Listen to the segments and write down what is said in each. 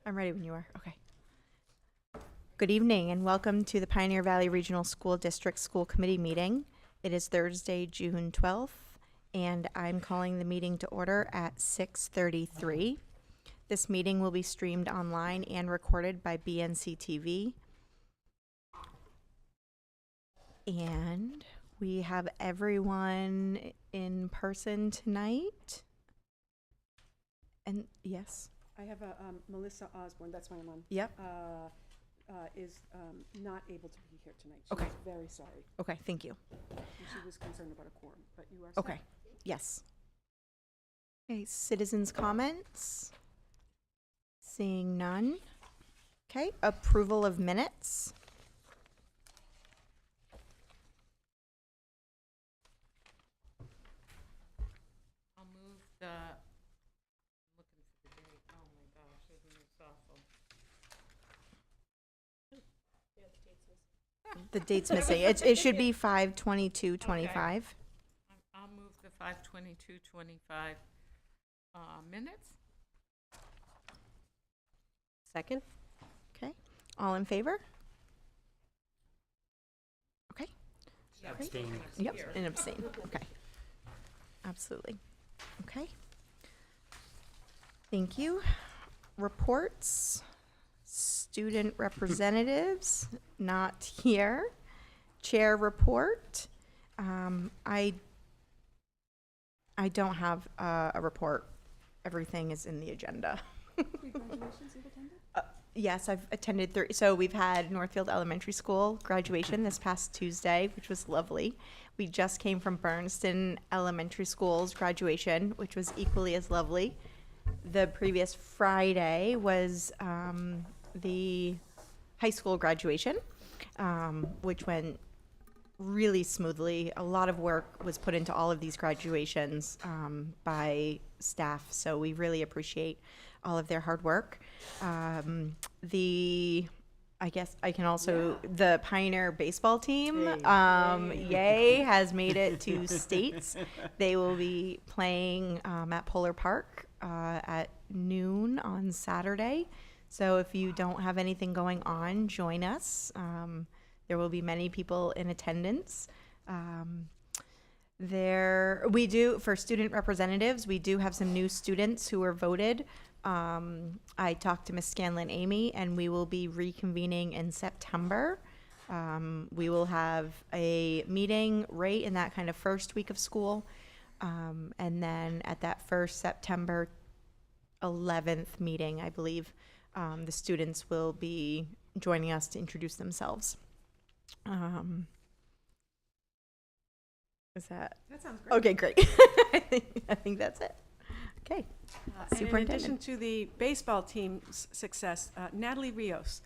I'm ready when you are. Okay. Good evening and welcome to the Pioneer Valley Regional School District School Committee meeting. It is Thursday, June 12th, and I'm calling the meeting to order at 6:33. This meeting will be streamed online and recorded by BNC TV. And we have everyone in person tonight. And yes. I have a Melissa Osborne, that's my mom. Yep. Is not able to be here tonight. Okay. She's very sorry. Okay, thank you. And she was concerned about a quorum, but you are set. Okay, yes. Okay, citizens' comments? Seeing none. Okay, approval of minutes. I'll move the, I'm looking for the date, oh my gosh, isn't this awful? The date's missing. It should be 5/22/25. I'll move the 5/22/25 minutes. Second? Okay, all in favor? Okay, Abstain. yep, and abstain. Okay, absolutely. Okay. Thank you. Reports. Student representatives, not here. Chair report. I don't have a report. Everything is in the agenda. Congratulations, you've attended? Yes, I've attended so we've had Northfield Elementary School graduation this past Tuesday, which was lovely. We just came from Bernardston Elementary School's graduation, which was equally as lovely. The previous Friday was the high school graduation, which went really smoothly. A lot of work was put into all of these graduations by staff, so we really appreciate all of their hard work. I guess I can also, the Pioneer baseball team, yay, has made it to states. They will be playing at Polar Park at noon on Saturday. So if you don't have anything going on, join us. There will be many people in attendance. We do, for student representatives, we do have some new students who were voted. I talked to Ms. Scanlon Amy, and we will be reconvening in September. We will have a meeting right in that kind of first week of school. And then at that first September 11th meeting, I believe, the students will be joining us to introduce themselves. Is that? That sounds great. Okay, great. I think that's it. Okay. And in Superintendent. addition to the baseball team's success, Natalie Rios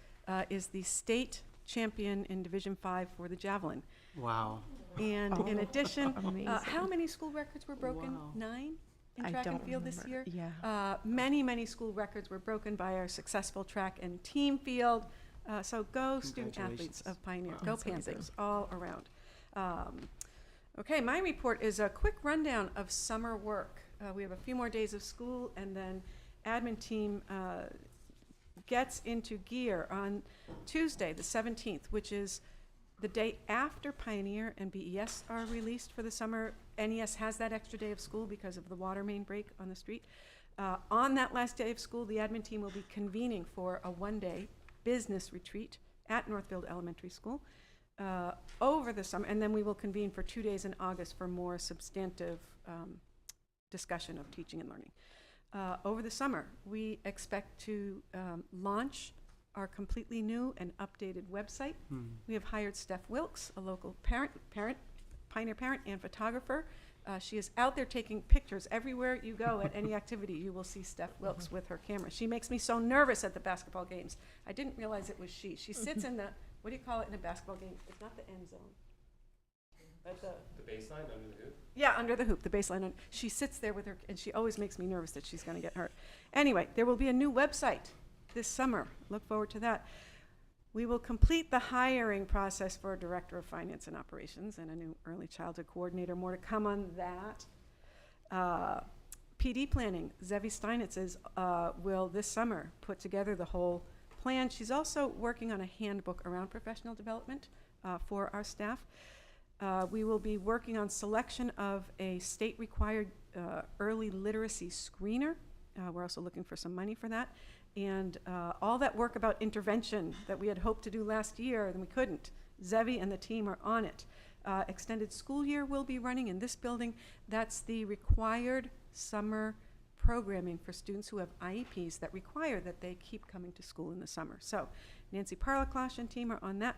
is the state champion in Division 5 for the javelin. Wow. And in addition, Amazing. how many school records were broken? Wow. 9 in I track and don't field this remember. year? Yeah. Many school records were broken by our successful track and team field. So go student athletes Congratulations. of Pioneer. Wow. Go That's amazing. Panthers all around. Okay, my report is a quick rundown of summer work. We have a few more days of school, and then admin team gets into gear on Tuesday, the 17th, which is the day after Pioneer and BES are released for the summer. NES has that extra day of school because of the water main break on the street. On that last day of school, the admin team will be convening for a one-day business retreat at Northfield Elementary School over the summer, and then we will convene for 2 days in August for more substantive discussion of teaching and learning. Over the summer, we expect to launch our completely new and updated website. We have hired Steph Wilkes, a local Pioneer parent and photographer. She is out there taking pictures. Everywhere you go at any activity, you will see Steph Wilkes with her camera. She makes me so nervous at the basketball games. I didn't realize it was she. She sits in the, what do you call it in a basketball game? It's not the end zone. But The baseline under the hoop? yeah, under the hoop, the baseline. She sits there with her, and she always makes me nervous that she's going to get hurt. Anyway, there will be a new website this summer. Look forward to that. We will complete the hiring process for a director of finance and operations and a new early childhood coordinator. More to come on that. PD planning, Zevi Steinitz will this summer put together the whole plan. She's also working on a handbook around professional development for our staff. We will be working on selection of a state-required early literacy screener. We're also looking for some money for that. And all that work about intervention that we had hoped to do last year and we couldn't, Zevi and the team are on it. Extended school year will be running in this building. That's the required summer programming for students who have IEPs that require that they keep coming to school in the summer. So Nancy Parlaklash and team are on that.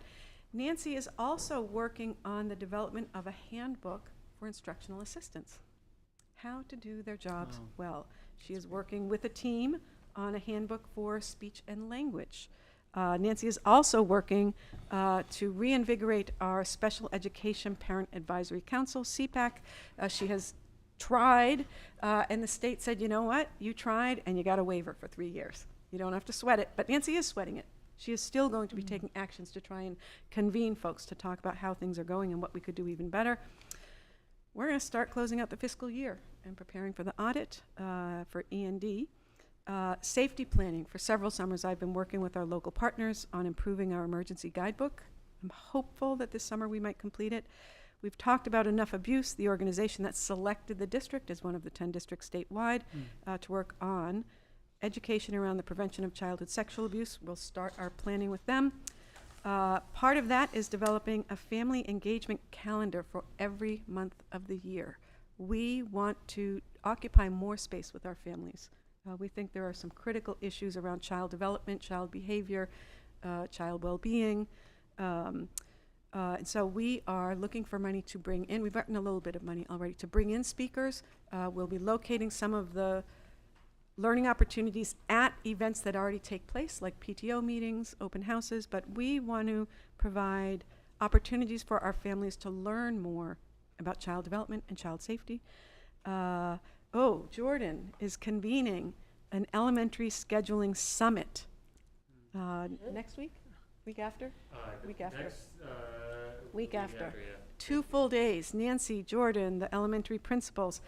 Nancy is also working on the development of a handbook for instructional assistants, how to do their jobs well. She is working with a team on a handbook for speech and language. Nancy is also working to reinvigorate our Special Education Parent Advisory Council, CPAC. She has tried, and the state said, you know what, you tried and you got a waiver for 3 years. You don't have to sweat it, but Nancy is sweating it. She is still going to be taking actions to try and convene folks to talk about how things are going and what we could do even better. We're going to start closing out the fiscal year and preparing for the audit for E&D. Safety planning. For several summers, I've been working with our local partners on improving our emergency guidebook. I'm hopeful that this summer we might complete it. We've talked about Enough Abuse, the organization that selected the district as one of the 10 districts statewide to work on education around the prevention of childhood sexual abuse. We'll start our planning with them. Part of that is developing a family engagement calendar for every month of the year. We want to occupy more space with our families. We think there are some critical issues around child development, child behavior, child well-being. And so we are looking for money to bring in. We've gotten a little bit of money already to bring in speakers. We'll be locating some of the learning opportunities at events that already take place, like PTO meetings, open houses, but we want to provide opportunities for our families to learn more about child development and child safety. Jordan is convening an elementary scheduling summit next week? Week after? Week after. Week after. Yeah. 2 full days. Nancy, Jordan, the elementary principals,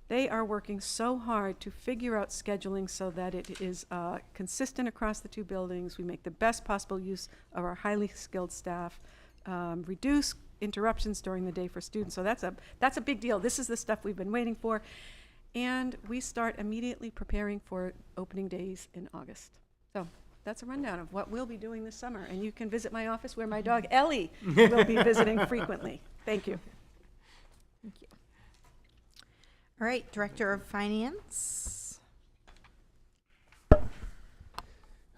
they are working so hard to figure out scheduling so that it is consistent across the 2 buildings. We make the best possible use of our highly skilled staff, reduce interruptions during the day for students. So that's a big deal. This is the stuff we've been waiting for. And we start immediately preparing for opening days in August. So that's a rundown of what we'll be doing this summer. And you can visit my office where my dog Ellie will be visiting frequently. Thank you. Thank you. All right, Director of Finance.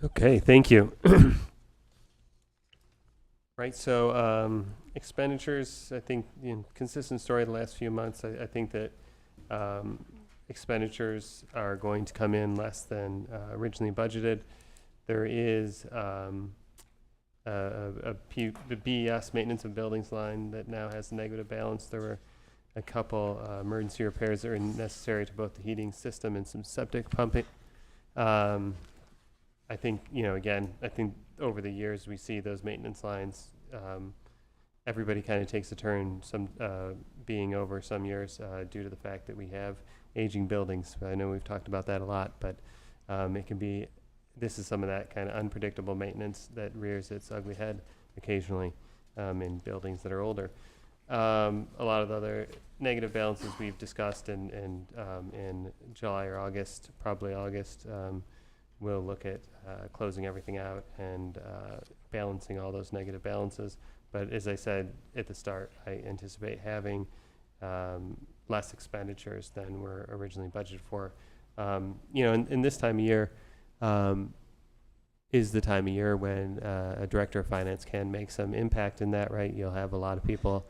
Okay, thank you. Right, so expenditures, I think, consistent story the last few months. I think that expenditures are going to come in less than originally budgeted. There is the BES, maintenance of buildings line, that now has a negative balance. There were a couple emergency repairs that are necessary to both the heating system and some septic pumping. I think, again, I think over the years we see those maintenance lines, everybody kind of takes a turn, some being over some years due to the fact that we have aging buildings. I know we've talked about that a lot, but it can be, this is some of that kind of unpredictable maintenance that rears its ugly head occasionally in buildings that are older. A lot of the other negative balances we've discussed in July or August, probably August, we'll look at closing everything out and balancing all those negative balances. But as I said at the start, I anticipate having less expenditures than were originally budgeted for. In this time of year is the time of year when a director of finance can make some impact in that, right? You'll have a lot of people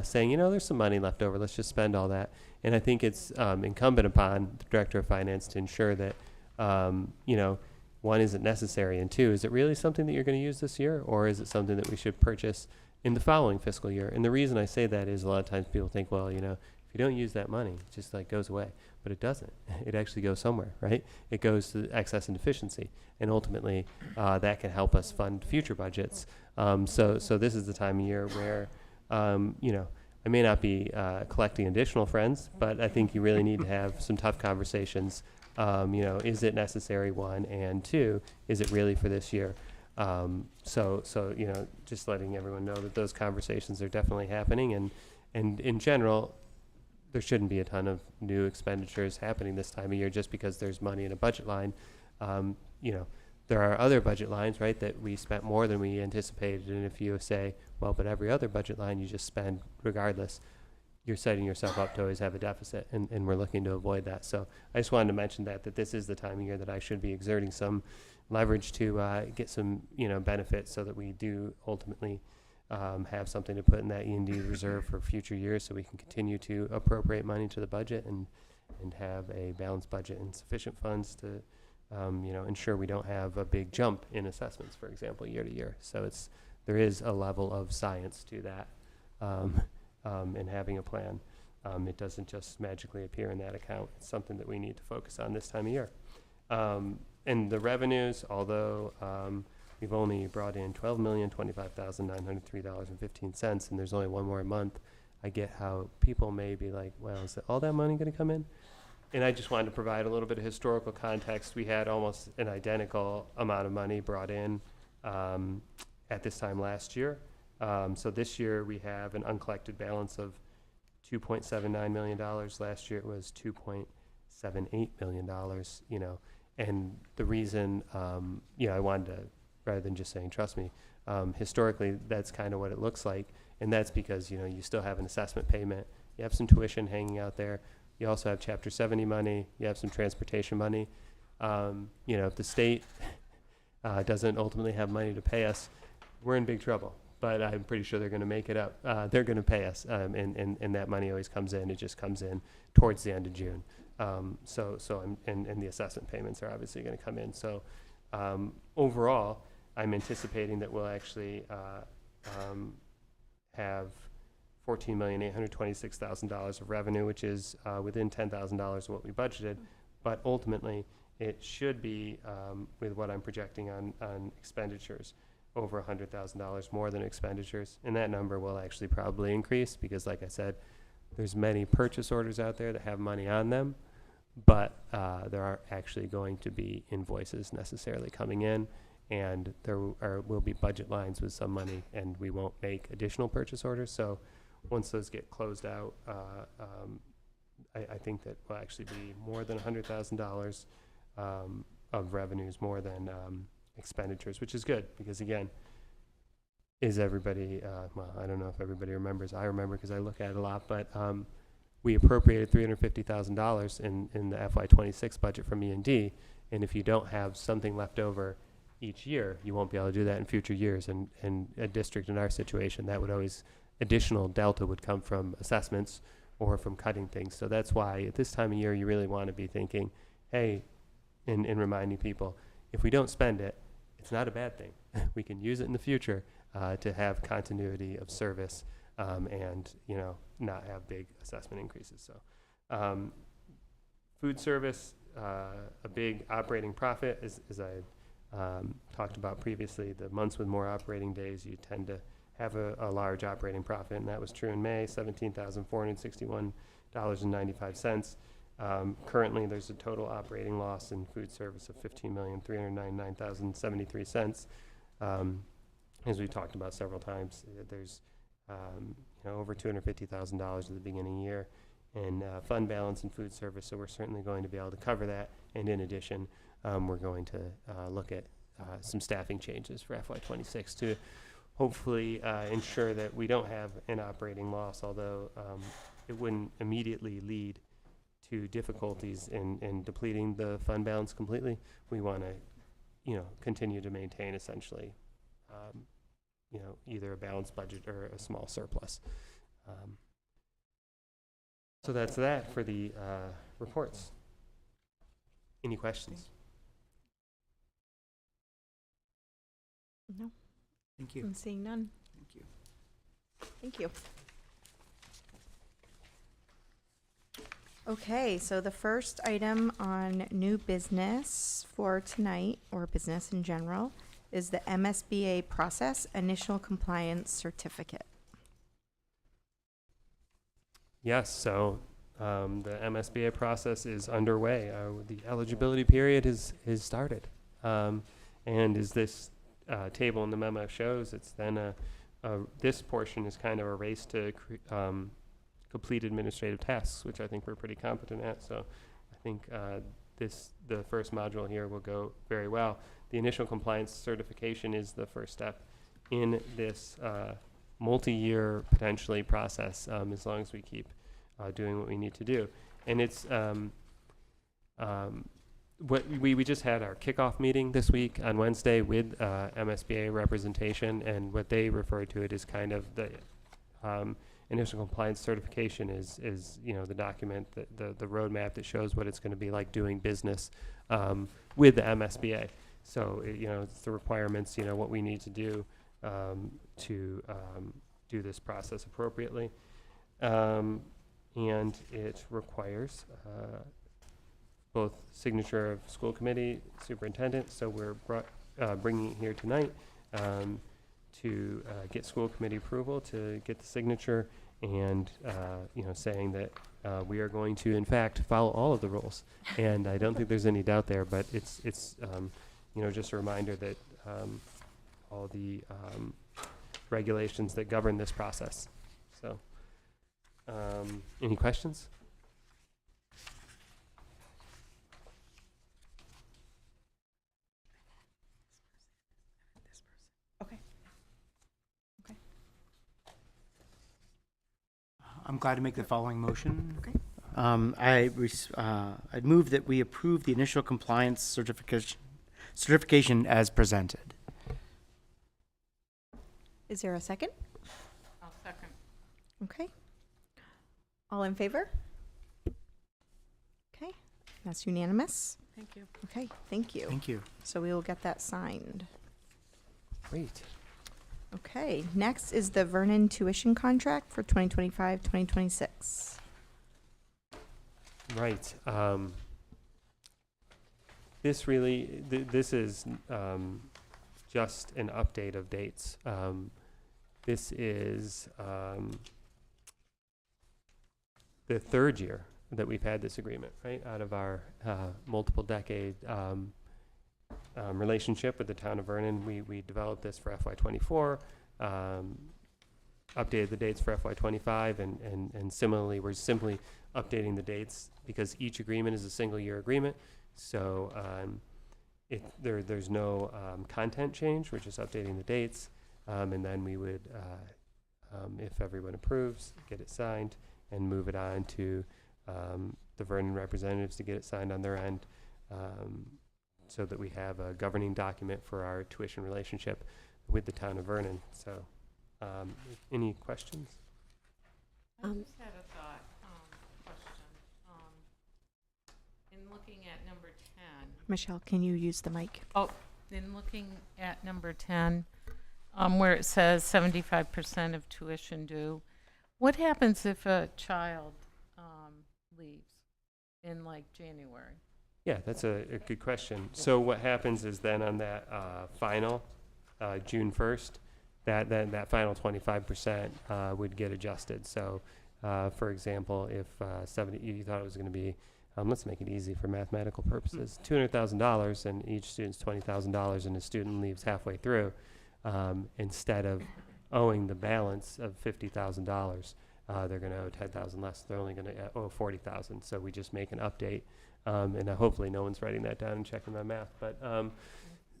saying, there's some money left over, let's just spend all that. And I think it's incumbent upon the director of finance to ensure that, one, is it necessary? And two, is it really something that you're going to use this year? Or is it something that we should purchase in the following fiscal year? And the reason I say that is a lot of times people think, well, if you don't use that money, it just goes away. But it doesn't. It actually goes somewhere, right? It goes to excess and deficiency. And ultimately, that can help us fund future budgets. So this is the time of year where, I may not be collecting additional friends, but I think you really need to have some tough conversations. Is it necessary, one, and two, is it really for this year? So just letting everyone know that those conversations are definitely happening, and in general, there shouldn't be a ton of new expenditures happening this time of year just because there's money in a budget line. There are other budget lines, right, that we spent more than we anticipated. And if you say, well, but every other budget line you just spend regardless, you're setting yourself up to always have a deficit, and we're looking to avoid that. So I just wanted to mention that this is the time of year that I should be exerting some leverage to get some, benefits so that we do ultimately have something to put in that E&D reserve for future years so we can continue to appropriate money to the budget and have a balanced budget and sufficient funds to ensure we don't have a big jump in assessments, for example, year to year. So there is a level of science to that, and having a plan. It doesn't just magically appear in that account. It's something that we need to focus on this time of year. And the revenues, although we've only brought in $12,025,903.15, and there's only one more month, I get how people may be like, well, is all that money going to come in? And I just wanted to provide a little bit of historical context. We had almost an identical amount of money brought in at this time last year. So this year we have an uncollected balance of $2.79 million. Last year it was $2.78 million, And the reason, I wanted to, rather than just saying, trust me, historically that's kind of what it looks like. And that's because, you still have an assessment payment. You have some tuition hanging out there. You also have Chapter 70 money. You have some transportation money. If the state doesn't ultimately have money to pay us, we're in big trouble. But I'm pretty sure they're going to make it up. They're going to pay us, and that money always comes in. It just comes in towards the end of June. And the assessment payments are obviously going to come in. So overall, I'm anticipating that we'll actually have $14,826,000 of revenue, which is within $10,000 of what we budgeted. But ultimately, it should be, with what I'm projecting on expenditures, over $100,000 more than expenditures. And that number will actually probably increase because, like I said, there's many purchase orders out there that have money on them, but there aren't actually going to be invoices necessarily coming in. And there will be budget lines with some money, and we won't make additional purchase orders. So once those get closed out, I think that will actually be more than $100,000 of revenues, more than expenditures, which is good because, again, is everybody, I don't know if everybody remembers. I remember because I look at it a lot, but we appropriated $350,000 in the FY26 budget from E&D, and if you don't have something left over each year, you won't be able to do that in future years. And a district in our situation, that would always, additional delta would come from assessments or from cutting things. So that's why at this time of year, you really want to be thinking, hey, and reminding people, if we don't spend it, it's not a bad thing. We can use it in the future to have continuity of service and, not have big assessment increases. So food service, a big operating profit, as I talked about previously, the months with more operating days, you tend to have a large operating profit, and that was true in May, $17,461.95. Currently, there's a total operating loss in food service of $15,399,073. As we talked about several times, there's over $250,000 at the beginning of the year in fund balance in food service, so we're certainly going to be able to cover that. And in addition, we're going to look at some staffing changes for FY26 to hopefully ensure that we don't have an operating loss, although it wouldn't immediately lead to difficulties in depleting the fund balance completely. We want to, continue to maintain essentially, either a balanced budget or a small surplus. So that's that for the reports. Any questions? No, Thank you. I'm seeing none. Thank you. Thank you. Okay, so the first item on new business for tonight, or business in general, is the MSBA process initial compliance certificate. Yes, so the MSBA process is underway. The eligibility period is started. And as this table in the memo shows, it's then this portion is kind of a race to complete administrative tasks, which I think we're pretty competent at. So I think the first module here will go very well. The initial compliance certification is the first step in this multi-year potentially process, as long as we keep doing what we need to do. And it's what we just had our kickoff meeting this week on Wednesday with MSBA representation, and what they refer to it as kind of the initial compliance certification is the document, the roadmap that shows what it's going to be like doing business with the MSBA. So it's the requirements, what we need to do to do this process appropriately, and it requires both signature of school committee, superintendent. So we're bringing it here tonight to get school committee approval, to get the signature, and saying that we are going to in fact follow all of the rules. And I don't think there's any doubt there, but it's just a reminder that all the regulations that govern this process. So any questions? I'm glad to make the following motion. Okay. I'd move that we approve the initial compliance certification as presented. Is there a second? I'll second. Okay. All in favor? Okay, that's unanimous. Thank you. Okay, thank you. Thank you. So we will get that signed. Great. Okay, next is the Vernon tuition contract for 2025-2026. Right. This really, this is just an update of dates. This is the third year that we've had this agreement, right? Out of our multiple decade relationship with the town of Vernon, we developed this for FY24, updated the dates for FY25, and similarly, we're simply updating the dates because each agreement is a single year agreement. So there's no content change. We're just updating the dates, and then we would, if everyone approves, get it signed and move it on to the Vernon representatives to get it signed on their end, so that we have a governing document for our tuition relationship with the town of Vernon. So any questions? I just had a thought, question. In looking at number 10, Michelle, can you use the mic? in looking at number 10, where it says 75% of tuition due, what happens if a child leaves in like January? Yeah, that's a good question. So what happens is then on that final June 1st, that final 25% would get adjusted. So for example, if 70, you thought it was going to be, let's make it easy for mathematical purposes, $200,000, and each student's $20,000, and a student leaves halfway through, instead of owing the balance of $50,000, they're going to owe $10,000 less. They're only going to owe $40,000. So we just make an update. And hopefully no one's writing that down and checking my math. But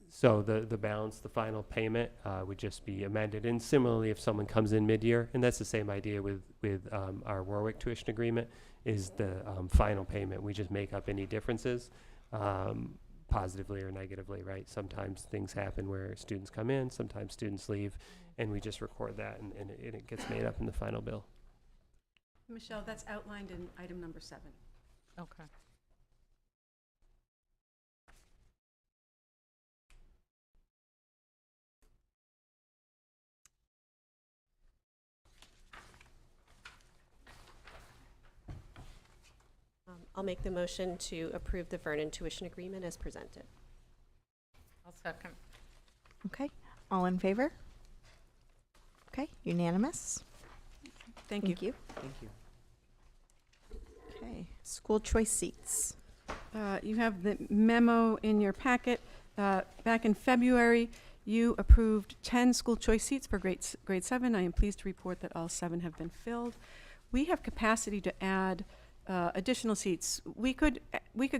so the balance, the final payment would just be amended. And similarly, if someone comes in mid-year, and that's the same idea with our Warwick tuition agreement, is the final payment. We just make up any differences, positively or negatively, right? Sometimes things happen where students come in, sometimes students leave, and we just record that, and it gets made up in the final bill. Michelle, that's outlined in item number 7. Okay. I'll make the motion to approve the Vernon tuition agreement as presented. I'll second. Okay, all in favor? Okay, unanimous. Thank you. Thank you. Okay, school choice seats. You have the memo in your packet. Back in February, you approved 10 school choice seats for grade 7. I am pleased to report that all 7 have been filled. We have capacity to add additional seats. We could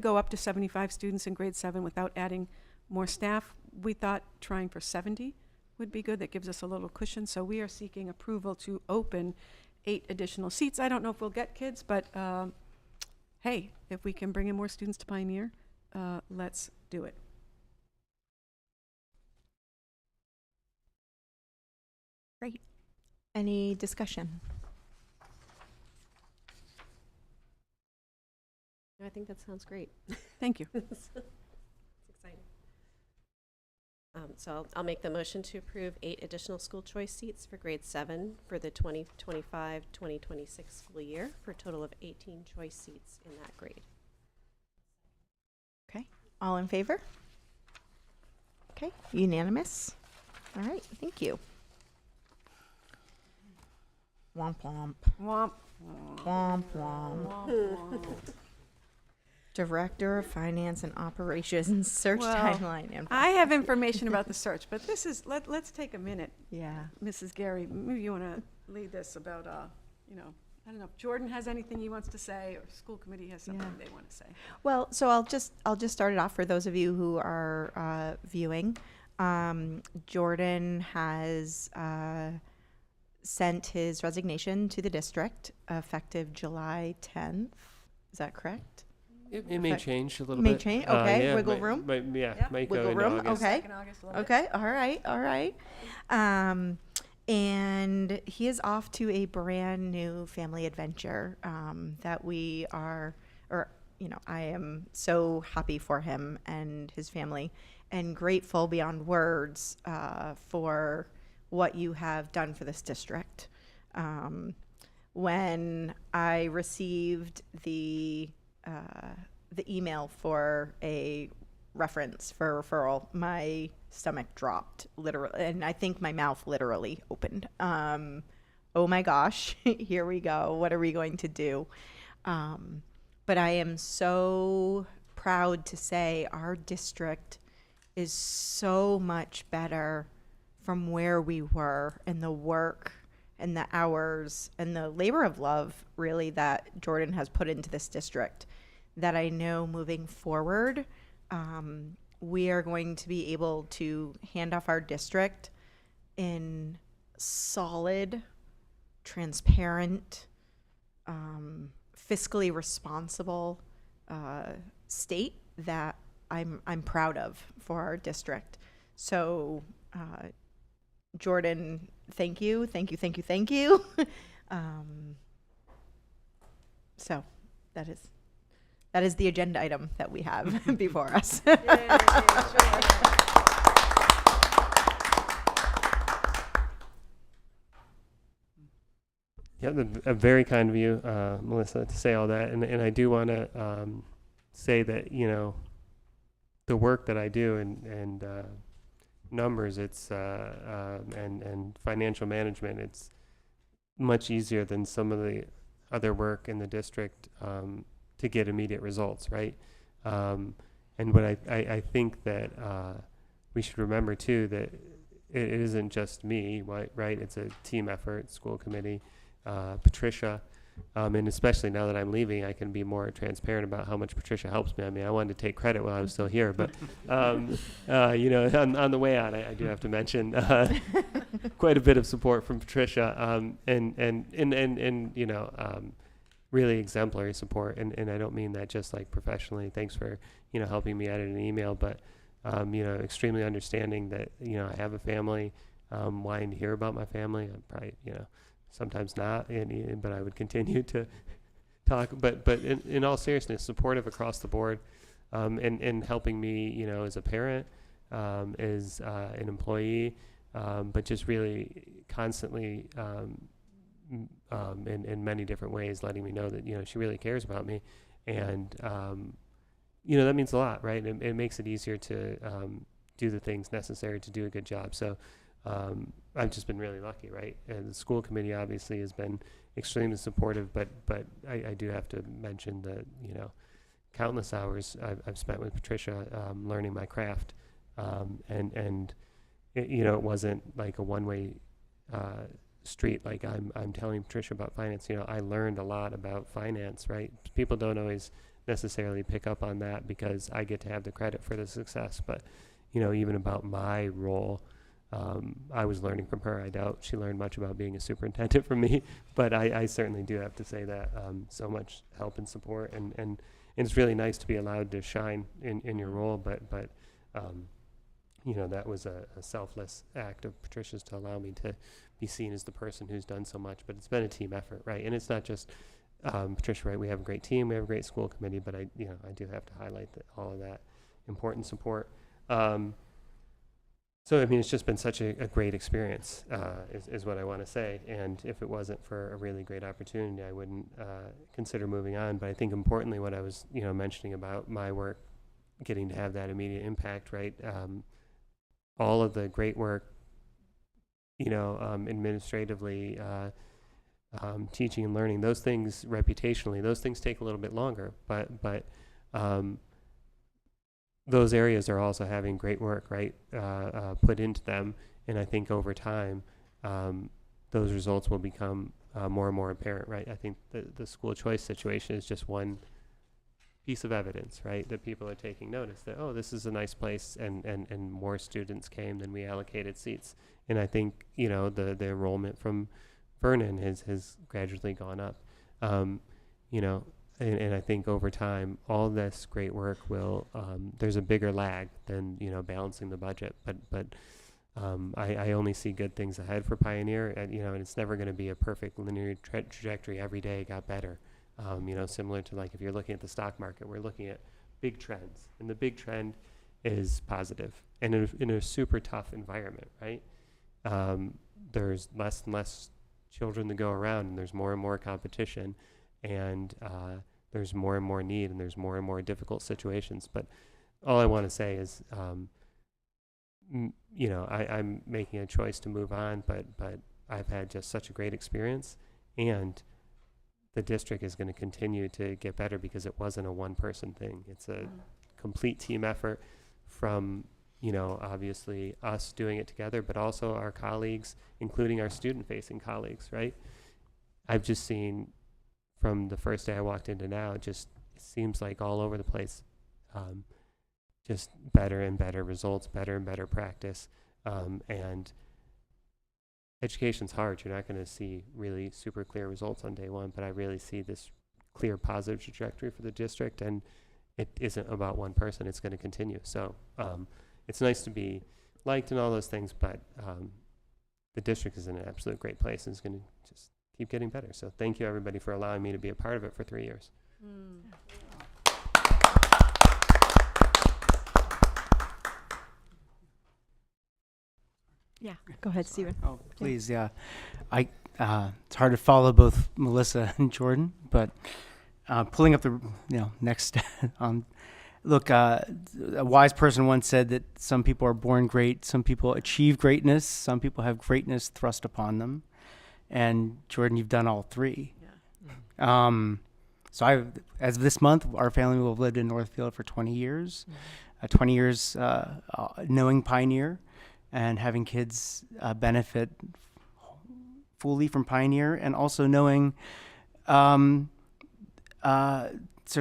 go up to 75 students in grade 7 without adding more staff. We thought trying for 70 would be good. That gives us a little cushion. So we are seeking approval to open 8 additional seats. I don't know if we'll get kids, but hey, if we can bring in more students to Pioneer, let's do it. Great. Any discussion? I think that sounds great. Thank you. It's exciting. So I'll make the motion to approve 8 additional school choice seats for grade 7 for the 2025-2026 school year, for a total of 18 choice seats in that grade. Okay, all in favor? Okay, unanimous. All right, thank you. Womp womp, Womp. womp womp. Director of Finance and Operations, search Well, timeline and. I have information about the search, but this is, let's take a minute. Yeah. Mrs. Gary, maybe you want to lead this about, I don't know if Jordan has anything he wants to say, or school committee has something Yeah. they want to say. Well, so I'll just start it off for those of you who are viewing. Jordan has sent his resignation to the district effective July 10th. Is that correct? It may Effect- change a little May bit. change? Okay, yeah, wiggle might- room? Yep. might go Wiggle into room, August. okay. Second August, a little bit. Okay, all right. And he is off to a brand new family adventure that we are, I am so happy for him and his family, and grateful beyond words for what you have done for this district. When I received the email for a reference for referral, my stomach dropped literally, and I think my mouth literally opened. Oh my gosh, here we go. What are we going to do? But I am so proud to say our district is so much better from where we were, and the work and the hours and the labor of love really that Jordan has put into this district, that I know moving forward, we are going to be able to hand off our district in solid, transparent, fiscally responsible state that I'm proud of for our district. So, Jordan, thank you. So that is the agenda item that we have before us. Yeah, very kind of you, Melissa, to say all that. And I do want to say that, the work that I do and numbers, it's and financial management, it's much easier than some of the other work in the district to get immediate results, right? And what I think that we should remember too, that it isn't just me, right? It's a team effort, school committee, Patricia, and especially now that I'm leaving, I can be more transparent about how much Patricia helps me. I mean, I wanted to take credit while I was still here, but on the way out, I do have to mention quite a bit of support from Patricia, and really exemplary support. And I don't mean that just like professionally. Thanks for helping me edit an email, but extremely understanding that I have a family, wanting to hear about my family. I'm probably sometimes not, but I would continue to talk. But in all seriousness, supportive across the board, and helping me, as a parent, as an employee, but just really constantly, in many different ways, letting me know that she really cares about me, and that means a lot, right? It makes it easier to do the things necessary to do a good job. So. I've just been really lucky, right? And the school committee obviously has been extremely supportive, but I do have to mention that, countless hours I've spent with Patricia learning my craft, and it wasn't like a one-way street. Like I'm telling Patricia about finance. I learned a lot about finance, right? People don't always necessarily pick up on that because I get to have the credit for the success, but even about my role, I was learning from her. I doubt she learned much about being a superintendent from me, but I certainly do have to say that so much help and support, and it's really nice to be allowed to shine in your role, but that was a selfless act of Patricia's to allow me to be seen as the person who's done so much. But it's been a team effort, right? And it's not just Patricia, right? We have a great team, we have a great school committee, but I do have to highlight all of that important support. So, it's just been such a great experience, is what I want to say. And if it wasn't for a really great opportunity, I wouldn't consider moving on. But I think importantly, what I was, mentioning about my work, getting to have that immediate impact, right? All of the great work, administratively, teaching and learning, those things reputationally, those things take a little bit longer. But those areas are also having great work, right, put into them. And I think over time, those results will become more and more apparent, right? I think the school choice situation is just one piece of evidence, right, that people are taking notice that, oh, this is a nice place, and more students came than we allocated seats. And I think, the enrollment from Vernon has gradually gone up. And I think over time, all this great work will, there's a bigger lag than, balancing the budget. But I only see good things ahead for Pioneer. And it's never going to be a perfect linear trajectory. Every day got better. Similar to like if you're looking at the stock market, we're looking at big trends. And the big trend is positive. And in a super tough environment, right? There's less and less children to go around, and there's more and more competition. And there's more and more need, and there's more and more difficult situations. But all I want to say is, I'm making a choice to move on, but I've had just such a great experience, and the district is going to continue to get better because it wasn't a one-person thing. It's a complete team effort from, obviously us doing it together, but also our colleagues, including our student-facing colleagues, right? I've just seen from the first day I walked into now, it seems like all over the place, just better and better results, better and better practice. And education's hard. You're not going to see really super clear results on day one, but I really see this clear positive trajectory for the district, and it isn't about one person. It's going to continue. So it's nice to be liked and all those things, but the district is in an absolute great place and is going to just keep getting better. So thank you, everybody, for allowing me to be a part of it for 3 years. Yeah, go ahead, Stephen. Oh, please, yeah. It's hard to follow both Melissa and Jordan, but pulling up the next look, a wise person once said that some people are born great, some people achieve greatness, some people have greatness thrust upon them. And Jordan, you've done all three. Yeah. So as of this month, our family will have lived in Northfield for 20 years, 20 years knowing Pioneer and having kids benefit fully from Pioneer, and also knowing sort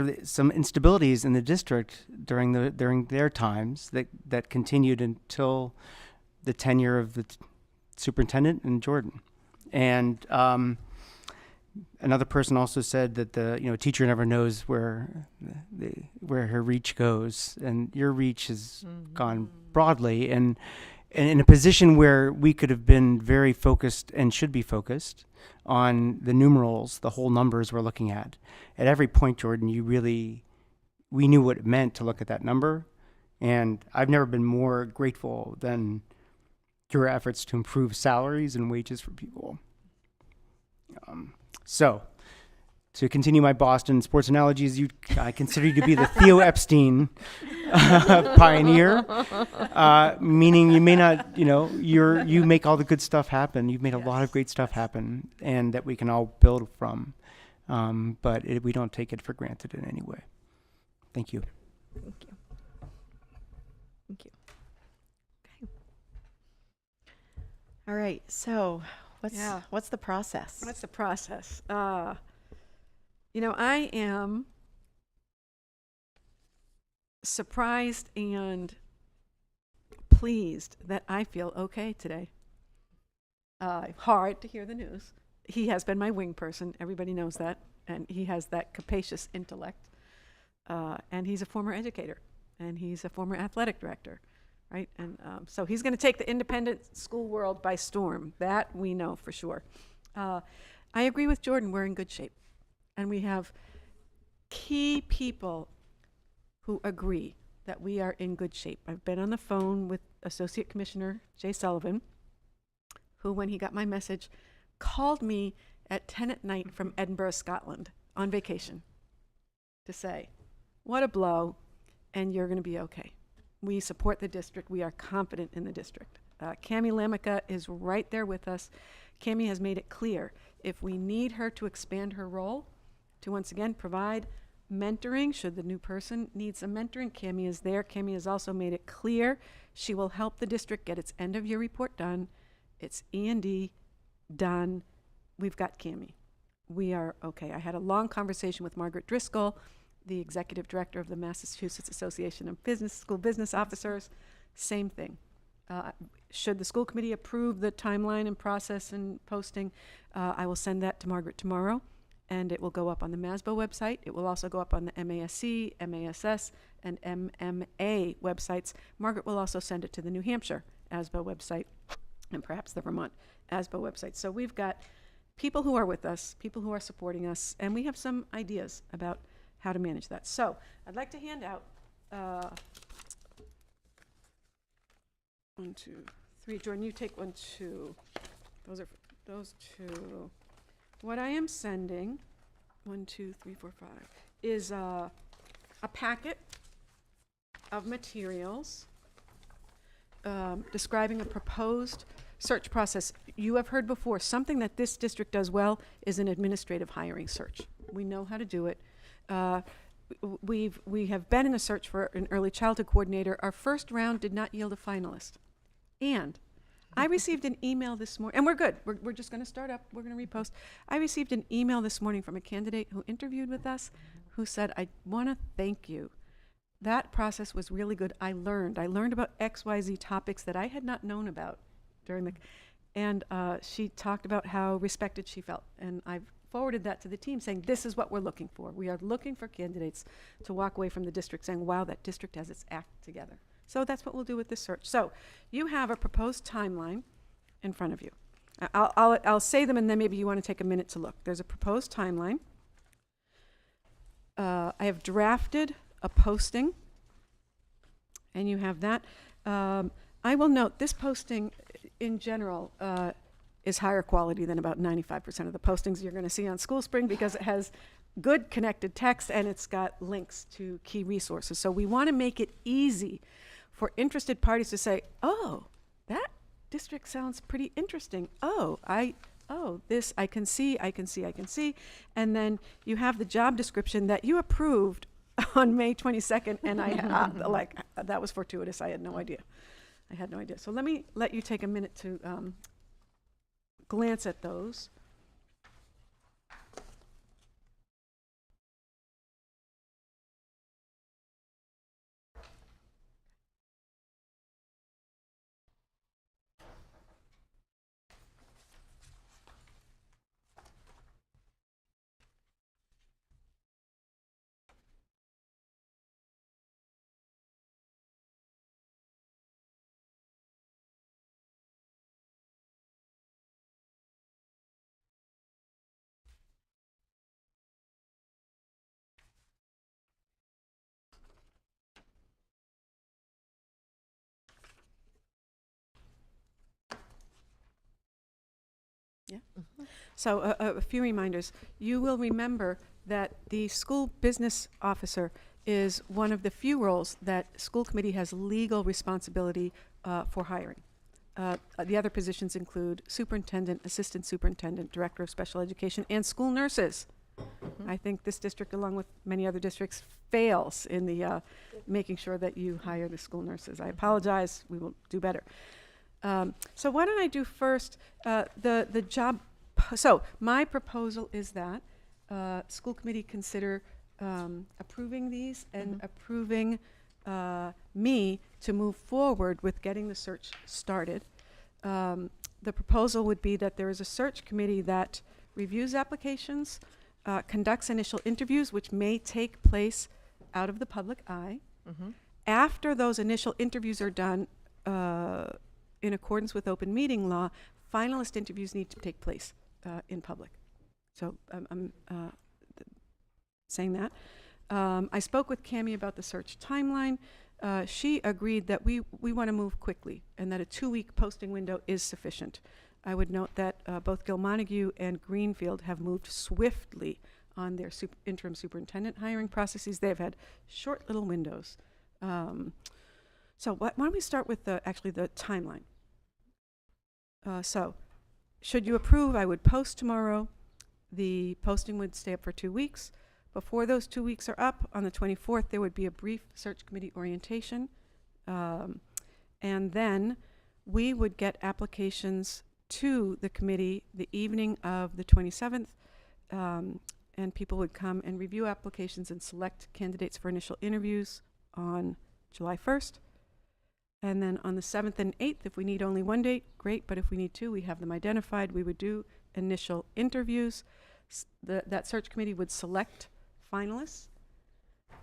of some instabilities in the district during their times that continued until the tenure of the superintendent and Jordan. And another person also said that a teacher never knows where her reach goes, and your reach has gone broadly, and in a position where we could have been very focused and should be focused on the numerals, the whole numbers we're looking at. At every point, Jordan, we knew what it meant to look at that number, and I've never been more grateful than your efforts to improve salaries and wages for people. So to continue my Boston sports analogies, I consider you to be the Theo Epstein pioneer, meaning you may not, you make all the good stuff happen. You've made a lot of great stuff happen, and that we can all build from. But we don't take it for granted in any way. Thank you. Thank you. Thank you. Okay. All right. So, what's the process? What's the process? I am surprised and pleased that I feel okay today. Hard to hear the news. He has been my wing person. Everybody knows that. And he has that capacious intellect. And he's a former educator. And he's a former athletic director, right? And so he's going to take the independent school world by storm. That we know for sure. I agree with Jordan. We're in good shape. And we have key people who agree that we are in good shape. I've been on the phone with Associate Commissioner Jay Sullivan, who, when he got my message, called me at 10 at night from Edinburgh, Scotland, on vacation, to say, what a blow, and you're going to be okay. We support the district. We are confident in the district. Cami Lamica is right there with us. Cami has made it clear, if we need her to expand her role, to once again provide mentoring, should the new person need some mentoring, Cami is there. Cami has also made it clear she will help the district get its end of year report done, its E&D done. We've got Cami. We are okay. I had a long conversation with Margaret Driscoll, the executive director of the Massachusetts Association of School Business Officers. Same thing. Should the school committee approve the timeline and process and posting, I will send that to Margaret tomorrow, and it will go up on the MASBO website. It will also go up on the MASC, MASS, and MMA websites. Margaret will also send it to the New Hampshire ASBO website and perhaps the Vermont ASBO website. So we've got people who are with us, people who are supporting us, and we have some ideas about how to manage that. So I'd like to hand out 1, 2, 3. Jordan, you take 1, 2. Those two. What I am sending, 1, 2, 3, 4, 5, is a packet of materials describing a proposed search process. You have heard before, something that this district does well is an administrative hiring search. We know how to do it. We have been in a search for an early childhood coordinator. Our first round did not yield a finalist. And I received an email this morning, and we're good. We're just going to start up. We're going to repost. I received an email this morning from a candidate who interviewed with us who said, I want to thank you. That process was really good. I learned about XYZ topics that I had not known about during the, and she talked about how respected she felt. And I've forwarded that to the team saying, this is what we're looking for. We are looking for candidates to walk away from the district saying, wow, that district has its act together. So that's what we'll do with this search. So you have a proposed timeline in front of you. I'll say them, and then maybe you want to take a minute to look. There's a proposed timeline. I have drafted a posting, and you have that. I will note this posting in general is higher quality than about 95% of the postings you're going to see on School Spring, because it has good connected text and it's got links to key resources. So we want to make it easy for interested parties to say, oh, that district sounds pretty interesting. This I can see. And then you have the job description that you approved on May 22nd, and that was fortuitous. I had no idea. So let me let you take a minute to glance at those. Yeah. So a few reminders. You will remember that the school business officer is one of the few roles that school committee has legal responsibility for hiring. The other positions include superintendent, assistant superintendent, director of special education, and school nurses. I think this district, along with many other districts, fails in the making sure that you hire the school nurses. I apologize. We will do better. So why don't I do first the job? So my proposal is that school committee consider approving these and approving me to move forward with getting the search started. The proposal would be that there is a search committee that reviews applications, conducts initial interviews, which may take place out of the public eye. After those initial interviews are done, in accordance with open meeting law, finalist interviews need to take place in public. So I'm saying that. I spoke with Cammie about the search timeline. She agreed that we want to move quickly and that a 2-week posting window is sufficient. I would note that both Gil Montague and Greenfield have moved swiftly on their interim superintendent hiring processes. They've had short little windows. So why don't we start with actually the timeline? So should you approve, I would post tomorrow. The posting would stay up for 2 weeks. Before those 2 weeks are up, on the 24th, there would be a brief search committee orientation. And then we would get applications to the committee the evening of the 27th. And people would come and review applications and select candidates for initial interviews on July 1st. And then on the 7th and 8th, if we need only one date, great. But if we need two, we have them identified. We would do initial interviews. That search committee would select finalists.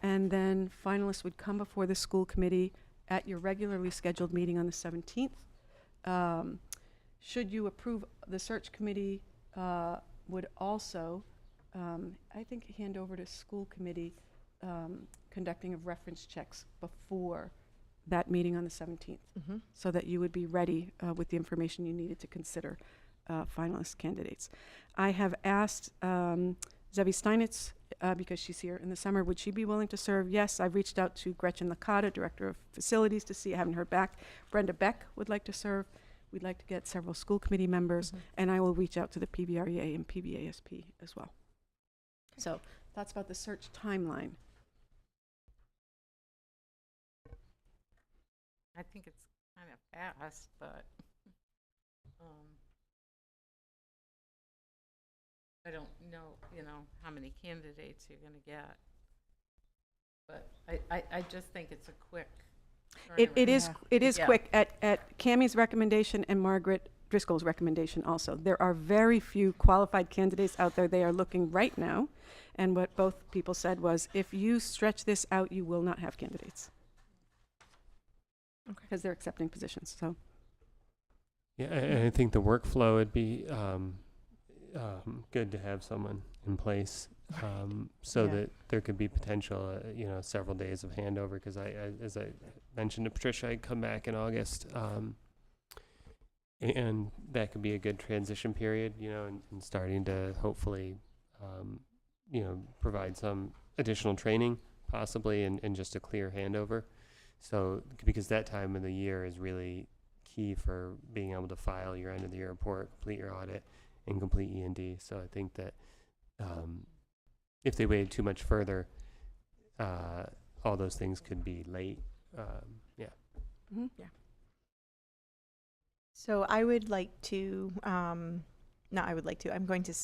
And then finalists would come before the school committee at your regularly scheduled meeting on the 17th. Should you approve, the search committee would also, I think, hand over to school committee conducting of reference checks before that meeting on the 17th, so that you would be ready with the information you needed to consider finalist candidates. I have asked Zevi Steinitz, because she's here in the summer, would she be willing to serve? Yes, I've reached out to Gretchen Licata, Director of Facilities, to see. I haven't heard back. Brenda Beck would like to serve. We'd like to get several school committee members, and I will reach out to the PVREA and PVASP as well. So that's about the search timeline. I think it's kind of fast, but I don't know, how many candidates you're going to get. But I just think it's a quick It is Yeah. quick at Cammie's recommendation and Margaret Driscoll's recommendation also. There are very few qualified candidates out there. They are looking right now. And what both people said was, if you stretch this out, you will not have candidates. Okay. Because they're accepting positions, so. Yeah, and I think the workflow would be good to have someone in place so Yeah. that there could be potential, several days of handover. Because as I mentioned to Patricia, I'd come back in August, and that could be a good transition period, and starting to hopefully, provide some additional training possibly, and just a clear handover. So, because that time of the year is really key for being able to file your end of the year report, complete your audit, and complete E&D. So I think that if they waited too much further, all those things could be late. Yeah. So I would like to, I'm going to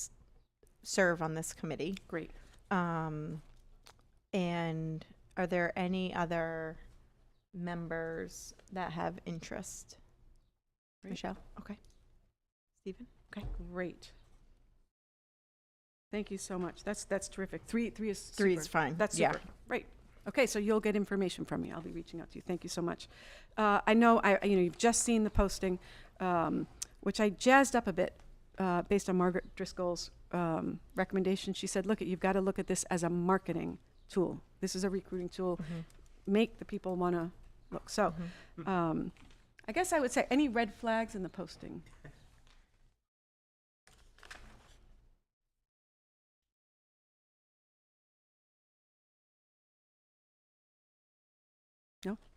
serve on this committee. Great. And are there any other members that have interest? Great. Michelle? Okay. Stephen? Okay. Great. Thank you so much. That's terrific. Three is super. 3 is fine. That's Yeah. super. Right. Okay, so you'll get information from me. I'll be reaching out to you. Thank you so much. I know you've just seen the posting, which I jazzed up a bit based on Margaret Driscoll's recommendation. She said, look, you've got to look at this as a marketing tool. This is a recruiting tool. Make the people want to look. So I guess I would say, any red flags in the posting?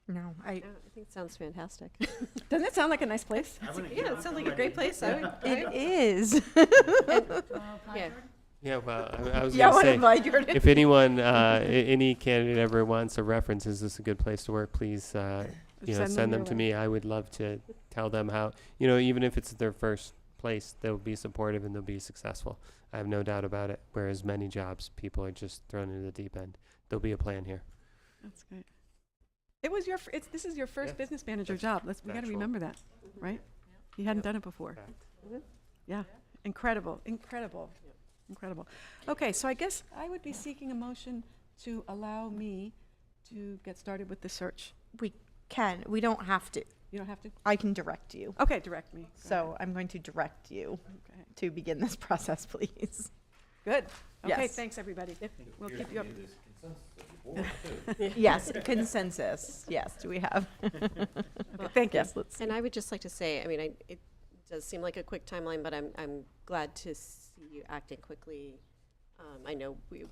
No, I think it sounds fantastic. Doesn't it sound like a nice place? Yeah, it sounds like a great place. it is. Yeah. Yeah, well, I was Yeah, I going want to to say, invite Jordan. if anyone, any candidate ever wants a reference, is this a good place to work, please, send them to your me. I would love to tell them how, even if it's their first place, they'll be supportive and they'll be successful. I have no doubt about it. Whereas many jobs, people are just thrown into the deep end. There'll be a plan here. That's great. It was this is your first Yeah. business manager job. We got to factual. remember that, right? You hadn't done it before. Fact. Yeah, incredible. Okay, so I guess I would be seeking a motion to allow me to get started with the search. We don't have to. You don't have to? I can direct you. Okay, direct me. Go So I'm going to direct you ahead. to begin this process, please. Good. Okay, Yes. thanks, everybody. We'll keep you up. Yes, consensus. Yes, do we have? Okay, thank you. Yes, let's. And I would just like to say, it does seem like a quick timeline, but I'm glad to see you acting quickly. I know we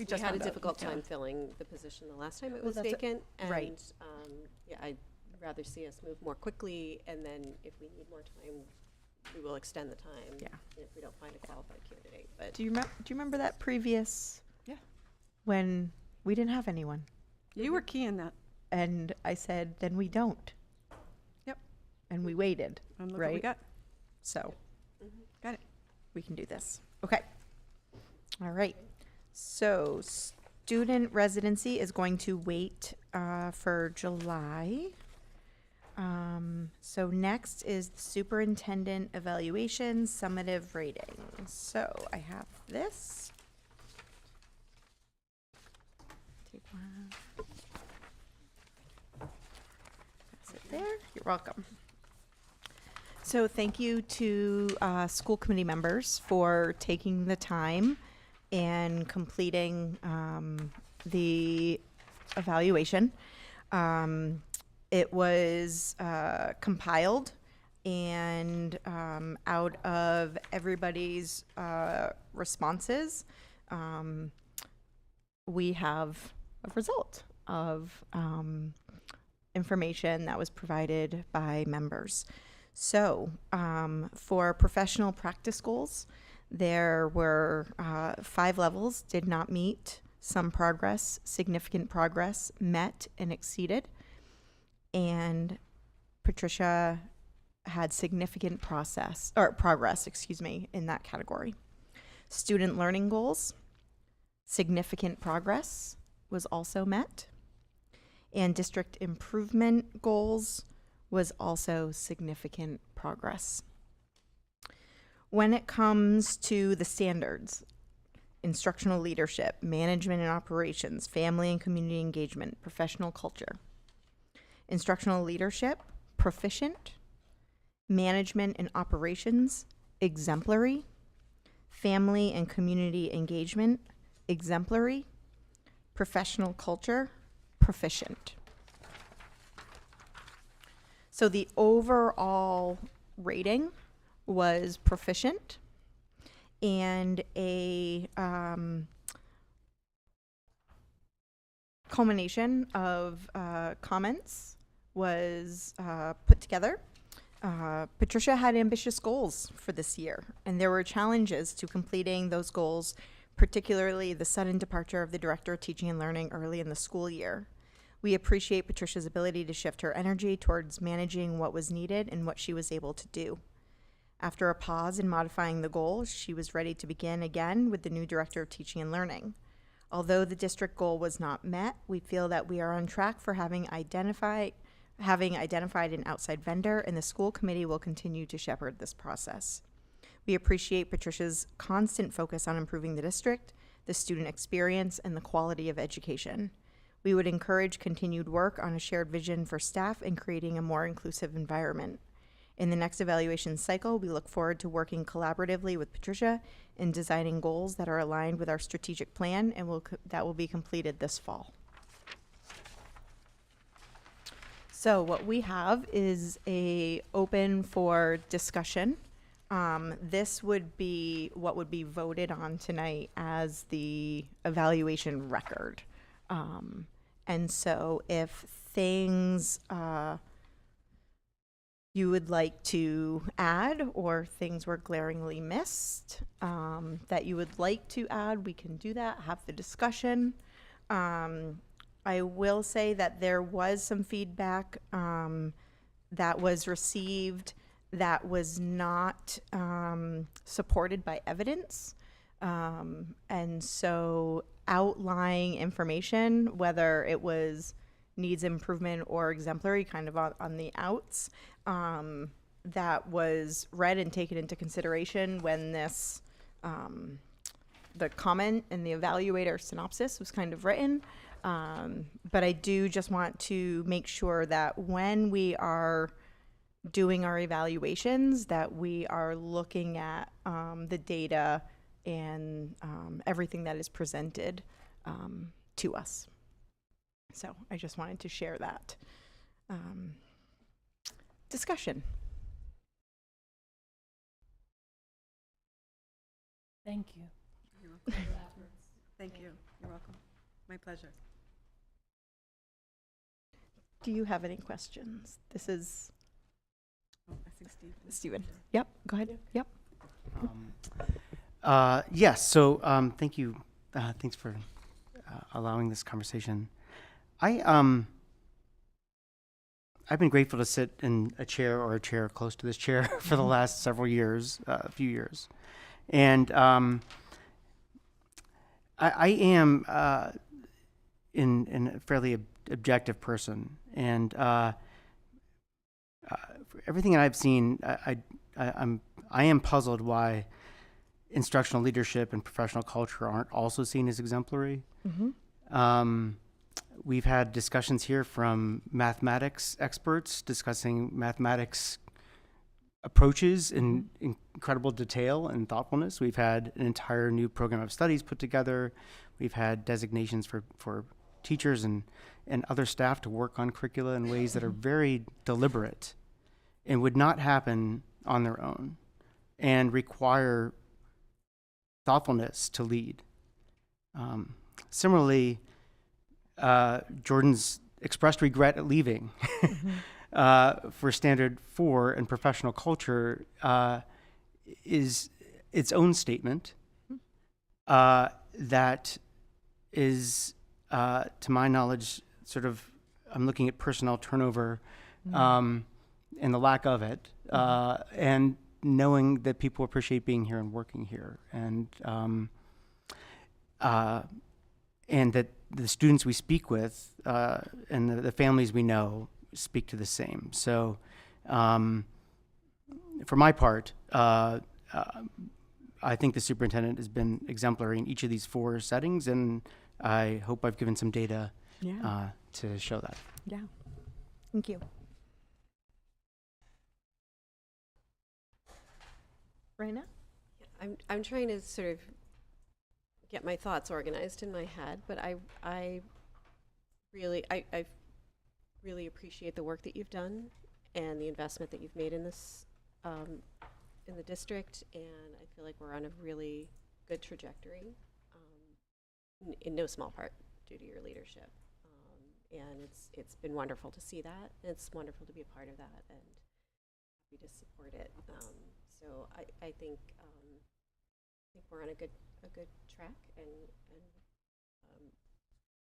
just had a found out, difficult yeah. time filling the position the last time it Well, was that's vacant. right. And, yeah, I'd rather see us move more quickly, and then if we need more time, we will extend the time. Yeah. If we don't find a qualified candidate, but. Do you remember that previous? Yeah. When we didn't have anyone, You were key in that. and I said, then we don't. Yep. And we waited, And look what we Right. got. so. Got it. We can do this. Okay. All right. So student residency is going to wait for July. So next is the superintendent evaluation summative rating. So I have this. Take one. Pass it there. You're welcome. So thank you to school committee members for taking the time and completing the evaluation. It was compiled and out of everybody's responses, we have a result of information that was provided by members. So, for professional practice goals, there were 5 levels did not meet, some progress, significant progress, met and exceeded. And Patricia had significant progress, in that category. Student learning goals, significant progress was also met. And district improvement goals was also significant progress. When it comes to the standards, instructional leadership, management and operations, family and community engagement, professional culture. Instructional leadership, proficient. Management and operations, exemplary. Family and community engagement, exemplary. Professional culture, proficient. So the overall rating was proficient, and a culmination of comments was put together. Patricia had ambitious goals for this year, and there were challenges to completing those goals, particularly the sudden departure of the Director of Teaching and Learning early in the school year. We appreciate Patricia's ability to shift her energy towards managing what was needed and what she was able to do. After a pause in modifying the goals, she was ready to begin again with the new Director of Teaching and Learning. Although the district goal was not met, we feel that we are on track for having identified an outside vendor, and the school committee will continue to shepherd this process. We appreciate Patricia's constant focus on improving the district, the student experience, and the quality of education. We would encourage continued work on a shared vision for staff and creating a more inclusive environment. In the next evaluation cycle, we look forward to working collaboratively with Patricia in designing goals that are aligned with our strategic plan and that will be completed this fall. So what we have is a open for discussion. This would be what would be voted on tonight as the evaluation record. And so if things you would like to add, or things were glaringly missed that you would like to add, we can do that, have the discussion. I will say that there was some feedback that was received that was not supported by evidence. And so outlying information, whether it was needs improvement or exemplary, kind of on the outs, that was read and taken into consideration when this, the comment and the evaluator synopsis was kind of written. But I do just want to make sure that when we are doing our evaluations, that we are looking at the data and everything that is presented to us. So I just wanted to share that discussion. Thank you. Thank you. You're welcome. My pleasure. Do you have any questions? This is Oh, I think Steve. Stephen. Yep, go ahead. Yep. Yes. So thank you. Thanks for allowing this conversation. I've been grateful to sit in a chair or a chair close to this chair for the last several years, a few years, and I am in a fairly objective person, and everything that I've seen, I am puzzled why instructional leadership and professional culture aren't also seen as exemplary. Mm-hmm. We've had discussions here from mathematics experts discussing mathematics approaches in incredible detail and thoughtfulness. We've had an entire new program of studies put together. We've had designations for teachers and other staff to work on curricula in ways that are very deliberate and would not happen on their own and require thoughtfulness to lead. Similarly, Jordan's expressed regret at leaving for Standard 4 and professional culture is its own statement that is, to my knowledge, sort of, I'm looking at personnel turnover and the lack of it, and knowing that people appreciate being here and working here, and that the students we speak with and the families we know speak to the same. So for my part, I think the superintendent has been exemplary in each of these 4 settings, and I hope I've given some data to show that. Yeah. Thank you. Raina? I'm trying to sort of get my thoughts organized in my head, but I really appreciate the work that you've done and the investment that you've made in this in the district, and I feel like we're on a really good trajectory, in no small part due to your leadership, and it's been wonderful to see that, and it's wonderful to be a part of that, and happy to support it. So I think we're on a good track, and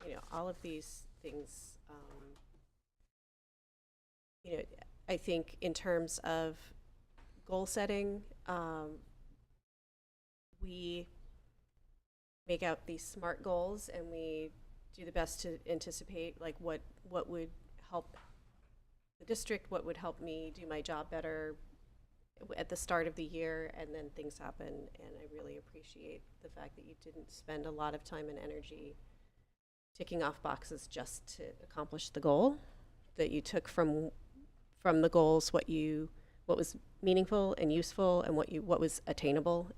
you know, all of these things, you know, I think in terms of goal setting, we make out these SMART goals, and we do the best to anticipate like what would help the district, what would help me do my job better at the start of the year, and then things happen, and I really appreciate the fact that you didn't spend a lot of time and energy ticking off boxes just to accomplish the goal, that you took from the goals what was meaningful and useful, and what was attainable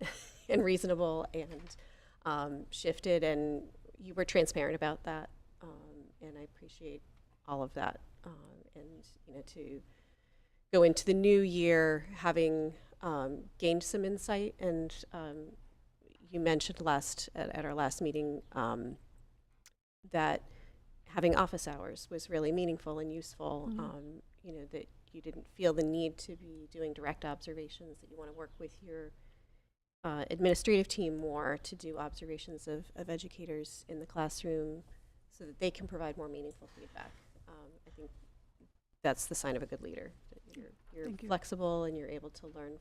and reasonable, and shifted, and you were transparent about that, and I appreciate all of that, and you know, to go into the new year having gained some insight, and you mentioned at our last meeting that having office hours was really meaningful and useful. You know, that you didn't feel the need to be doing direct observations, that you want to work with your administrative team more to do observations of educators in the classroom so that they can provide more meaningful feedback. I think that's the sign of a good leader, that you're Thank you. flexible and you're able to learn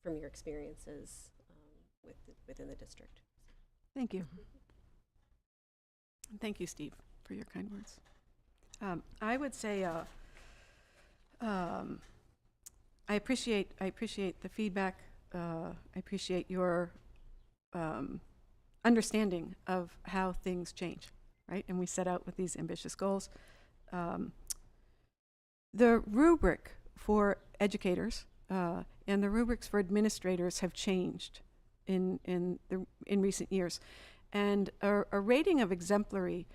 from your experiences within the district. Thank you. And thank you, Steve, for your kind words. I would say I appreciate the feedback. I appreciate your understanding of how things change, right? And we set out with these ambitious goals. The rubric for educators and the rubrics for administrators have changed in recent years, and a rating of exemplary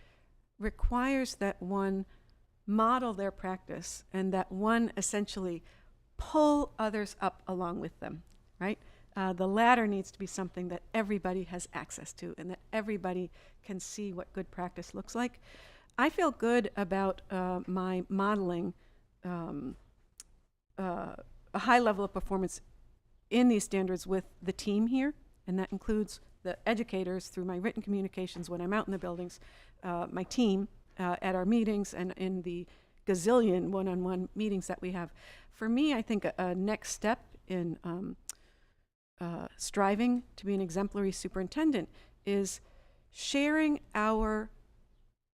requires that one model their practice and that one essentially pull others up along with them, right? The latter needs to be something that everybody has access to and that everybody can see what good practice looks like. I feel good about my modeling a high level of performance in these standards with the team here, and that includes the educators through my written communications when I'm out in the buildings, my team at our meetings, and in the gazillion one-on-one meetings that we have. For me, I think a next step in striving to be an exemplary superintendent is sharing our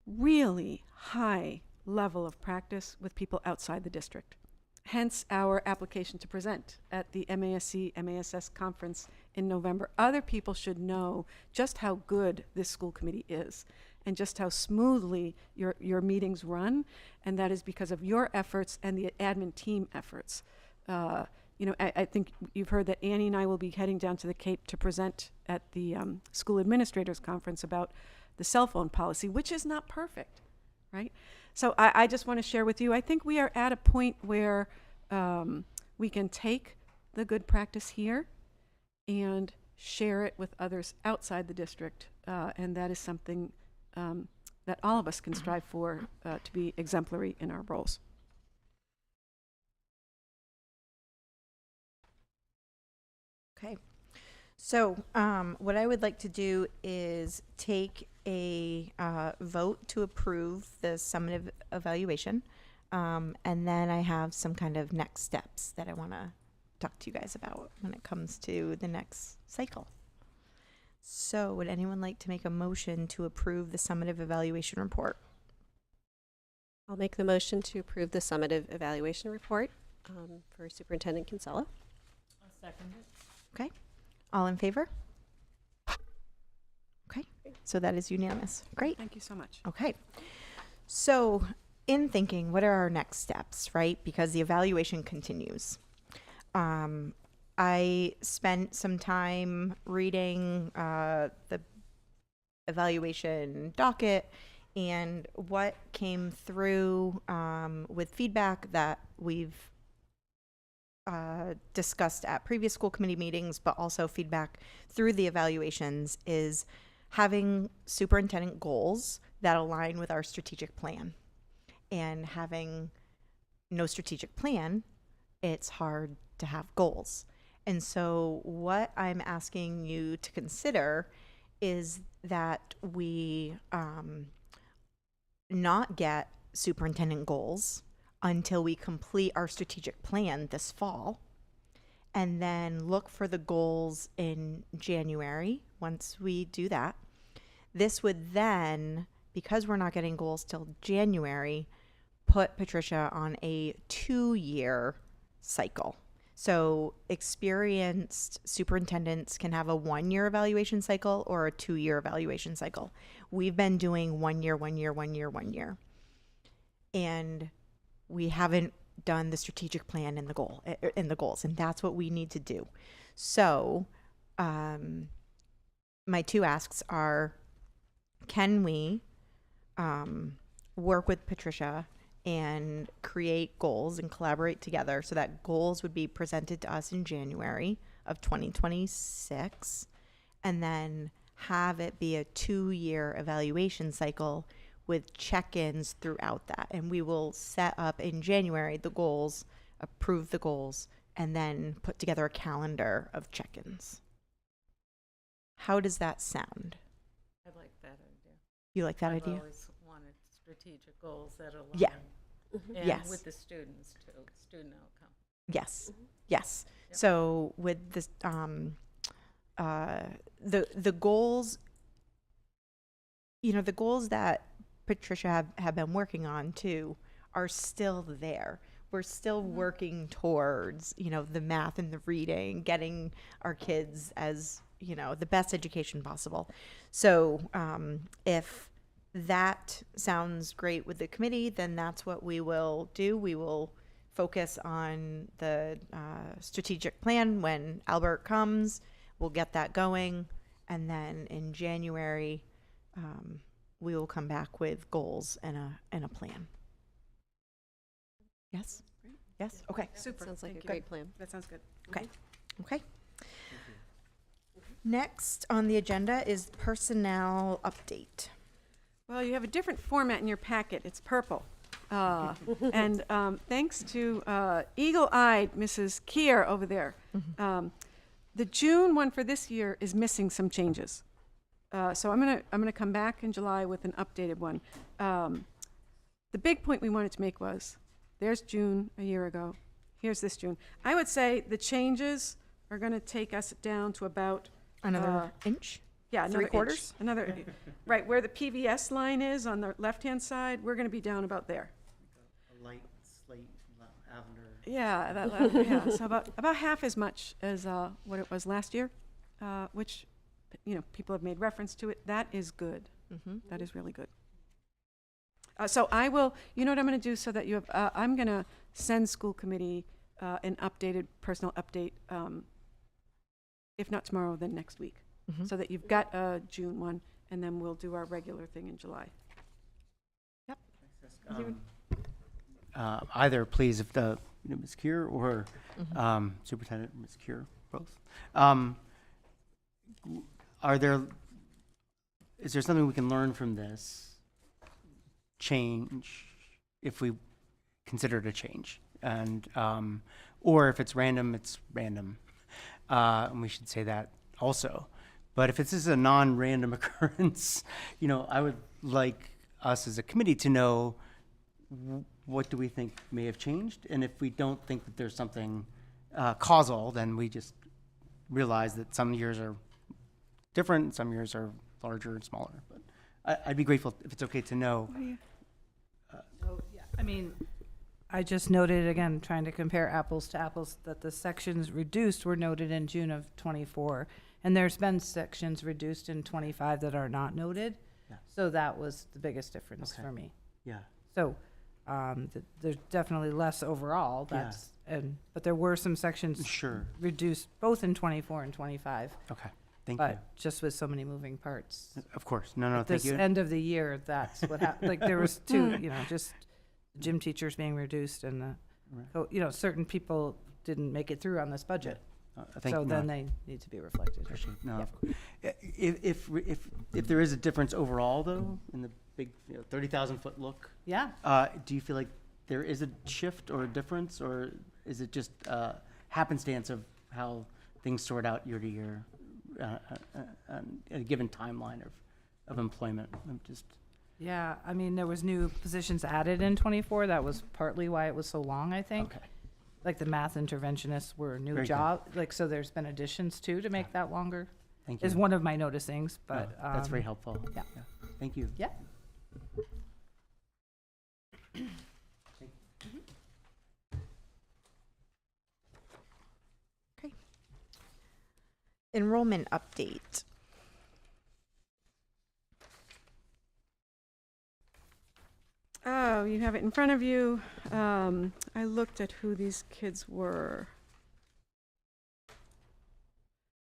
really high level of practice with people outside the district. Hence our application to present at the MASC-MASS conference in November. Other people should know just how good this school committee is and just how smoothly your meetings run, and that is because of your efforts and the admin team efforts. You know, I think you've heard that Annie and I will be heading down to the Cape to present at the school administrators conference about the cell phone policy, which is not perfect, right? So I just want to share with you, I think we are at a point where we can take the good practice here and share it with others outside the district, and that is something that all of us can strive for, to be exemplary in our roles. Okay. So what I would like to do is take a vote to approve the summative evaluation. And then I have some kind of next steps that I want to talk to you guys about when it comes to the next cycle. So would anyone like to make a motion to approve the summative evaluation report? I'll make the motion to approve the summative evaluation report for Superintendent Kinsella. I'll second it. Okay. All in favor? Okay. So that is unanimous. Great. Thank you so much. Okay. So in thinking, what are our next steps, right? Because the evaluation continues. I spent some time reading the evaluation docket and what came through with feedback that we've discussed at previous school committee meetings, but also feedback through the evaluations is having superintendent goals that align with our strategic plan. And having no strategic plan, it's hard to have goals. And so what I'm asking you to consider is that we not get superintendent goals until we complete our strategic plan this fall, and then look for the goals in January once we do that. This would then, because we're not getting goals till January, put Patricia on a 2-year cycle. So experienced superintendents can have a 1-year evaluation cycle or a 2-year evaluation cycle. We've been doing 1 year, 1 year, 1 year, 1 year. And we haven't done the strategic plan in the goals, and that's what we need to do. So my two asks are, can we work with Patricia and create goals and collaborate together so that goals would be presented to us in January of 2026, and then have it be a 2-year evaluation cycle with check-ins throughout that. And we will set up in January the goals, approve the goals, and then put together a calendar of check-ins. How does that sound? I like that idea. You like that I've idea? always wanted strategic goals that align. Yeah. And Yes. with the students too, student outcome. Yes. Yes. Yep. So with this, the goals, the goals that Patricia have been working on too are still there. We're still working towards, the math and the reading, getting our kids as, the best education possible. So if that sounds great with the committee, then that's what we will do. We will focus on the strategic plan when Albert comes. We'll get that going. And then in January, we will come back with goals and a plan. Yes? Great. Yes? Okay. Super. Sounds like Thank a you. great plan. That sounds good. Okay. Next on the agenda is personnel update. Well, you have a different format in your packet. It's purple. And thanks to eagle-eyed Mrs. Kier over there, the June one for this year is missing some changes. So I'm gonna come back in July with an updated one. The big point we wanted to make was, there's June a year ago. Here's this June. I would say the changes are gonna take us down to about Another inch? yeah, another 3/4? inch. Another, right, where the PVS line is on the left-hand side, we're gonna be down about there. A light slate lavender. Yeah, yeah, so about half as much as what it was last year, which, people have made reference to it. That is good. Mm-hmm. That is really good. So I will, you know what I'm gonna do so that you have, I'm gonna send school committee an updated personal update, if not tomorrow, then next week. Mm-hmm. So that you've got a June one, and then we'll do our regular thing in July. Either, please, if the Ms. Kier or Mm-hmm. Superintendent Ms. Kier, both. Is there something we can learn from this change if we consider it a change? And or if it's random, it's random. And we should say that also. But if this is a non-random occurrence, I would like us as a committee to know what do we think may have changed, and if we don't think that there's something causal, then we just realize that some years are different, and some years are larger and smaller. But I'd be grateful if it's okay to know. Oh, yeah. I mean, I just noted again, trying to compare apples to apples, that the sections reduced were noted in June of '24, and there's been sections reduced in '25 that are not noted. Yeah. So that was the biggest difference Okay. for me. Yeah. So there's definitely less overall. That's but there were some sections Sure. reduced both in '24 and '25, Okay. Thank but you. just with so many moving parts. Of course. No, At thank this you. end of the year, that's what happened. Like there was two, just gym teachers being reduced, and Right. certain people didn't make it through on this budget. Thank So you. then they need to be reflected. Appreciate it. No, Yeah. of course. If there is a difference overall, though, in the big 30,000-foot look, Yeah. do you feel like there is a shift or a difference, or is it just happenstance of how things sort out year to year, a given timeline of employment? I'm just Yeah, I mean, there was new positions added in '24. That was partly why it was so long, I think. okay. Like the math interventionists were a new Very good. job, so there's been additions too to make that longer, Thank you. is one of my noticings, No, but. that's very helpful. yeah. Thank you. Yeah. Enrollment update. Oh, you have it in front of you. I looked at who these kids were.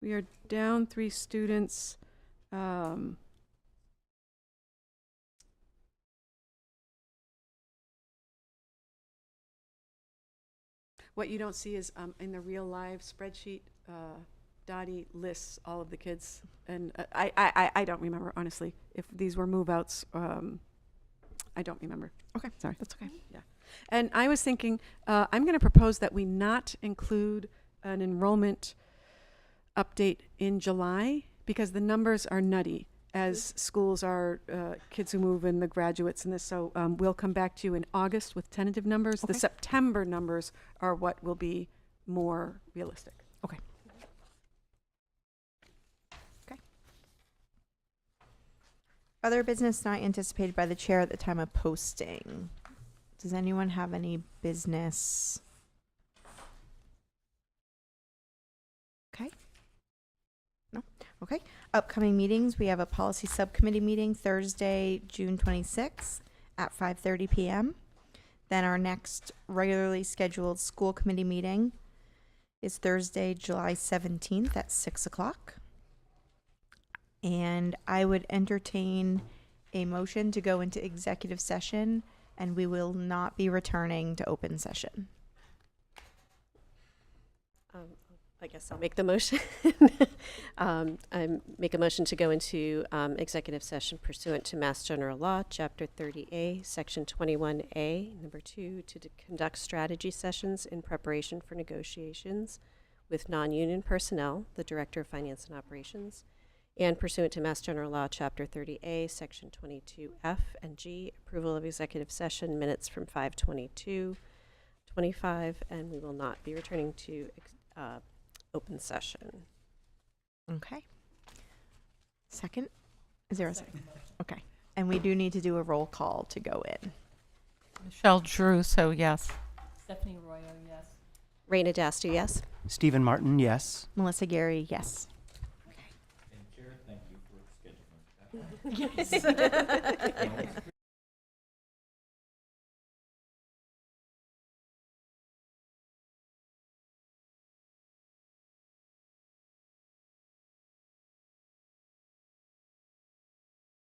We are down 3 students. What you don't see is in the real live spreadsheet Dottie lists all of the kids, and I don't remember, honestly, if these were move-outs. I don't remember. Okay, Sorry. that's okay. Yeah. And I was thinking, I'm going to propose that we not include an enrollment update in July, because the numbers are nutty as schools are, kids who move and the graduates and this. So we'll come back to you in August with tentative numbers. Okay. The September numbers are what will be more realistic. Other business not anticipated by the chair at the time of posting. Does anyone have any business? Okay. No? Okay. Upcoming meetings, we have a policy subcommittee meeting Thursday, June 26th at 5:30 p.m. Then our next regularly scheduled school committee meeting is Thursday, July 17th at 6 o'clock. And I would entertain a motion to go into executive session, and we will not be returning to open session. I guess I'll make the motion. I make a motion to go into executive session pursuant to Mass General Law, Chapter 30A, Section 21A, Number 2, to conduct strategy sessions in preparation for negotiations with non-union personnel, the Director of Finance and Operations, and pursuant to Mass General Law, Chapter 30A, Section 22F and G, approval of executive session minutes from 5/22/25, and we will not be returning to open session. Okay. Second? Is there a second? Okay. And we do need to do a roll call to go in. Michelle Drew, so yes. Stephanie Arroyo, yes. Raina Dastu, yes? Stephen Martin, yes. Melissa Gary, yes. And Chair, thank you for scheduling that. Yes.